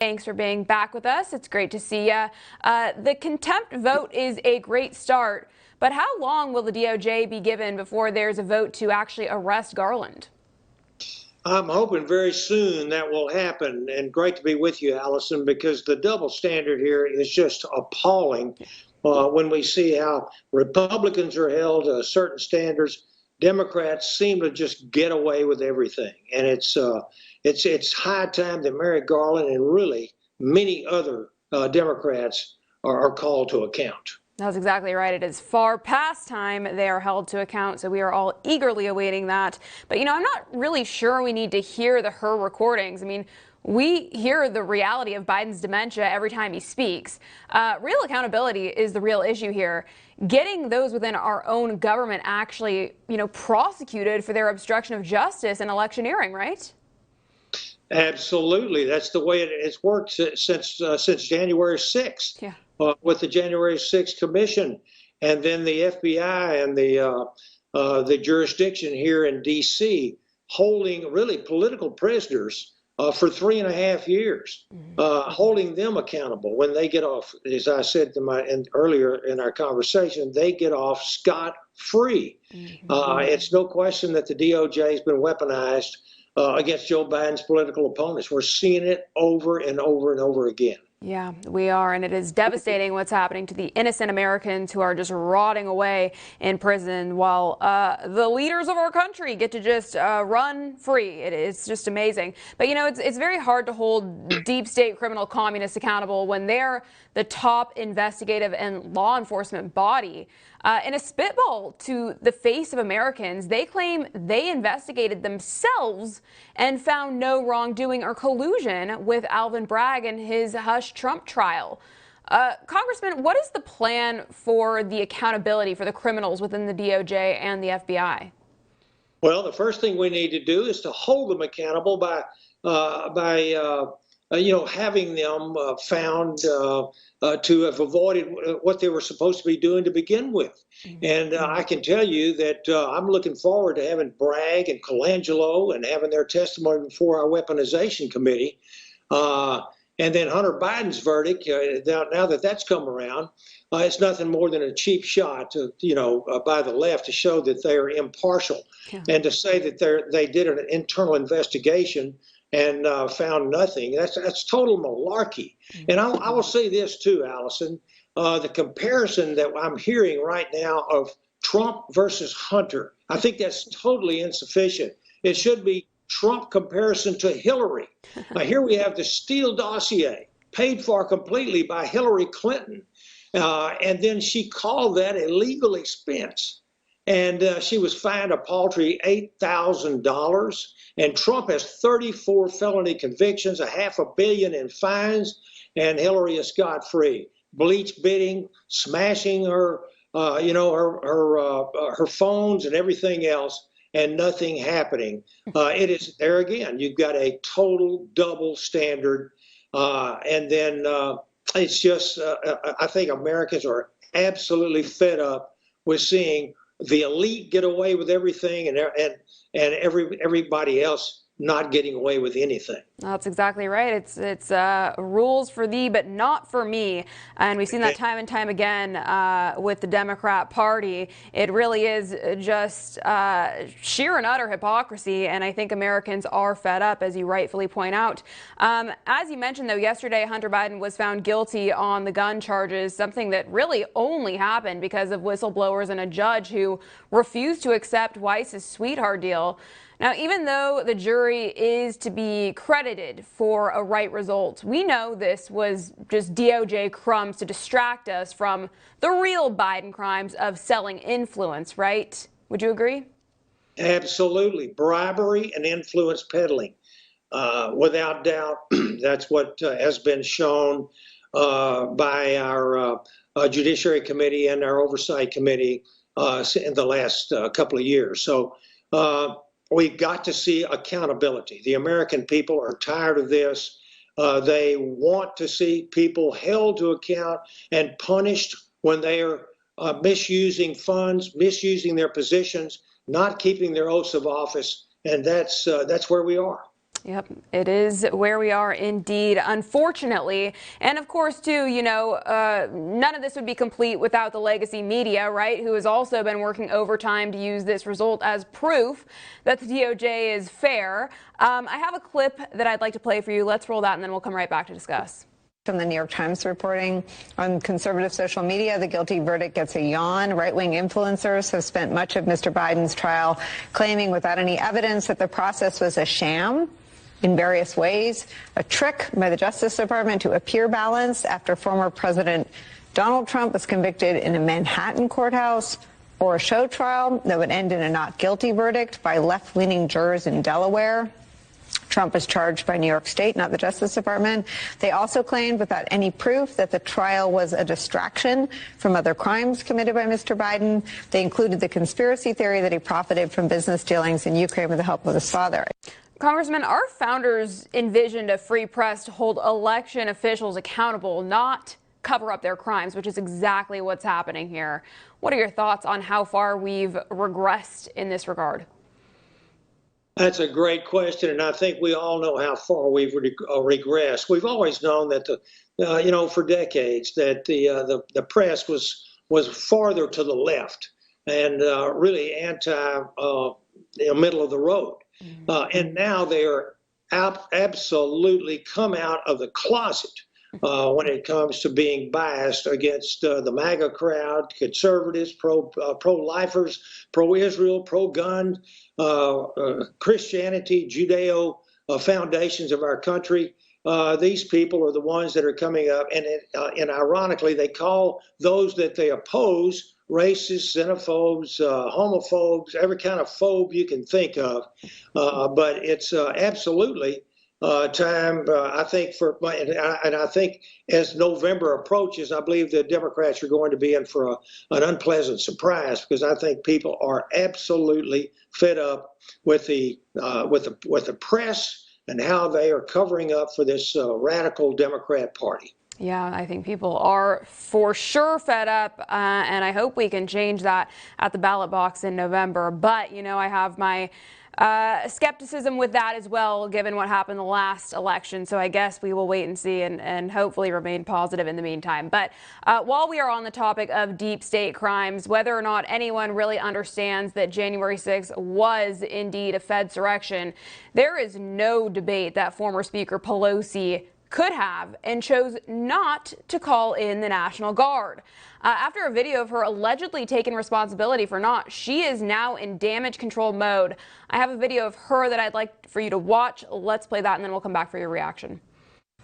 Thanks for being back with us. It's great to see you. The contempt vote is a great start, but how long will the DOJ be given before there's a vote to actually arrest Garland? I'm hoping very soon that will happen, and great to be with you, Allison, because the double standard here is just appalling. When we see how Republicans are held to certain standards, Democrats seem to just get away with everything, and it's high time that Merrick Garland and really many other Democrats are called to account. That's exactly right. It is far past time they are held to account, so we are all eagerly awaiting that. But, I'm not really sure we need to hear her recordings. I mean, we hear the reality of Biden's dementia every time he speaks. Real accountability is the real issue here. Getting those within our own government actually, prosecuted for their obstruction of justice and electioneering, right? Absolutely. That's the way it's worked since January 6th. Yeah. With the January 6th Commission, and then the FBI and the jurisdiction here in D.C. holding really political prisoners for 3.5 years, holding them accountable when they get off. As I said earlier in our conversation, they get off scot-free. It's no question that the DOJ has been weaponized against Joe Biden's political opponents. We're seeing it over and over and over again. Yeah, we are, and it is devastating what's happening to the innocent Americans who are just rotting away in prison while the leaders of our country get to just run free. It's just amazing. But, it's very hard to hold deep state criminal communists accountable when they're the top investigative and law enforcement body. In a spitball to the face of Americans, they claim they investigated themselves and found no wrongdoing or collusion with Alvin Bragg and his hush Trump trial. Congressman, what is the plan for the accountability for the criminals within the DOJ and the FBI? Well, the first thing we need to do is to hold them accountable by having them found to have avoided what they were supposed to be doing to begin with. And I can tell you that I'm looking forward to having Bragg and Colangelo and having their testimony before our weaponization committee. And then Hunter Biden's verdict, now that that's come around, it's nothing more than a cheap shot by the left to show that they are impartial, and to say that they did an internal investigation and found nothing. That's total malarkey. And I will say this too, Allison, the comparison that I'm hearing right now of Trump versus Hunter, I think that's totally insufficient. It should be Trump comparison to Hillary. Here we have the Steele dossier paid for completely by Hillary Clinton. And then she called that a legal expense. And she was fined a paltry $8,000. And Trump has 34 felony convictions, $500 million in fines, and Hillary is scot-free. Bleach bidding, smashing her phones and everything else, and nothing happening. It is there again. You've got a total double standard, and then it's just I think Americans are absolutely fed up with seeing the elite get away with everything, and everybody else not getting away with anything. That's exactly right. It's rules for thee, but not for me. And we've seen that time and time again with the Democrat Party. It really is just sheer and utter hypocrisy. And I think Americans are fed up, as you rightfully point out. As you mentioned, though, yesterday, Hunter Biden was found guilty on the gun charges, something that really only happened because of whistleblowers and a judge who refused to accept Weiss's sweetheart deal. Now, even though the jury is to be credited for a right result, we know this was just DOJ crumbs to distract us from the real Biden crimes of selling influence, right? Would you agree? Absolutely. Bribery and influence peddling. Without doubt, that's what has been shown by our Judiciary Committee and our Oversight Committee in the last couple of years. So we've got to see accountability. The American people are tired of this. They want to see people held to account and punished when they are misusing funds, misusing their positions, not keeping their oaths of office, and that's where we are. Yep, it is where we are indeed, unfortunately. And of course, too, none of this would be complete without the legacy media, right, who has also been working overtime to use this result as proof that the DOJ is fair. I have a clip that I'd like to play for you. Let's roll that, and then we'll come right back to discuss. From the New York Times reporting on conservative social media, the guilty verdict gets a yawn. Right-wing influencers have spent much of Mr. Biden's trial claiming without any evidence that the process was a sham in various ways, a trick by the Justice Department to appear balanced after former President Donald Trump was convicted in a Manhattan courthouse, or a show trial that would end in a not guilty verdict by left-leaning jurors in Delaware. Trump was charged by New York State, not the Justice Department. They also claimed without any proof that the trial was a distraction from other crimes committed by Mr. Biden. They included the conspiracy theory that he profited from business dealings in Ukraine with the help of his father. Congressman, our founders envisioned a free press to hold election officials accountable, not cover up their crimes, which is exactly what's happening here. What are your thoughts on how far we've regressed in this regard? That's a great question, and I think we all know how far we've regressed. We've always known that for decades that the press was farther to the left and really middle of the road. And now they are absolutely come out of the closet when it comes to being biased against the MAGA crowd, conservatives, pro-lifers, pro-Israel, pro-gun, Christianity, Judeo foundations of our country. These people are the ones that are coming up, and ironically, they call those that they oppose racists, xenophobes, homophobes, every kind of phobe you can think of. But it's absolutely time, I think, and I think as November approaches, I believe the Democrats are going to be in for an unpleasant surprise, because I think people are absolutely fed up with the press and how they are covering up for this radical Democrat Party. Yeah, I think people are for sure fed up, and I hope we can change that at the ballot box in November. But, I have my skepticism with that as well, given what happened the last election. So I guess we will wait and see and hopefully remain positive in the meantime. But while we are on the topic of deep state crimes, whether or not anyone really understands that January 6th was indeed a Fedsurrection, there is no debate that former Speaker Pelosi could have and chose not to call in the National Guard. After a video of her allegedly taking responsibility for not, she is now in damage control mode. I have a video of her that I'd like for you to watch. Let's play that, and then we'll come back for your reaction.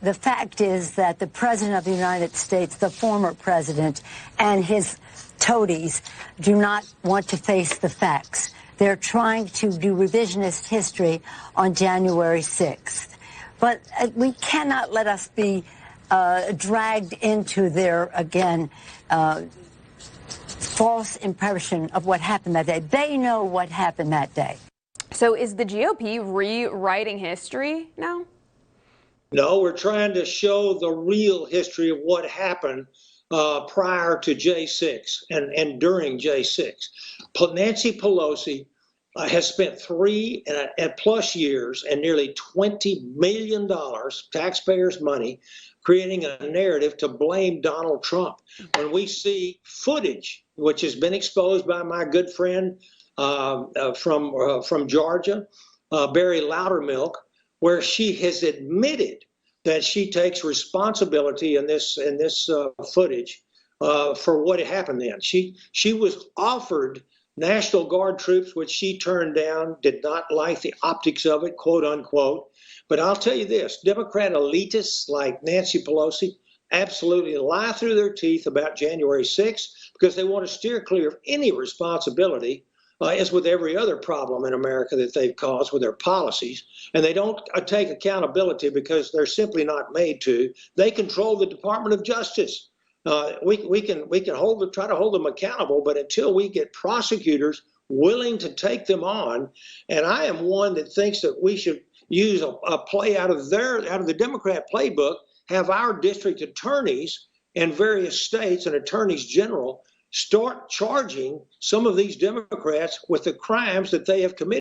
The fact is that the President of the United States, the former president, and his toadies do not want to face the facts. They're trying to do revisionist history on January 6th. But we cannot let us be dragged into their, again, false impression of what happened that day. They know what happened that day. So is the GOP rewriting history now? No, we're trying to show the real history of what happened prior to J6 and during J6. Nancy Pelosi has spent 3+ years and nearly $20 million, taxpayers' money, creating a narrative to blame Donald Trump. When we see footage, which has been exposed by my good friend from Georgia, Barry Loudermilk, where she has admitted that she takes responsibility in this footage for what happened then. She was offered National Guard troops, which she turned down, did not like the optics of it, quote unquote. But I'll tell you this, Democrat elitists like Nancy Pelosi absolutely lie through their teeth about January 6th because they want to steer clear of any responsibility, as with every other problem in America that they've caused with their policies. And they don't take accountability because they're simply not made to. They control the Department of Justice. We can try to hold them accountable, but until we get prosecutors willing to take them on, and I am one that thinks that we should use a play out of the Democrat playbook, have our district attorneys in various states and attorneys general start charging some of these Democrats with the crimes that they have committed.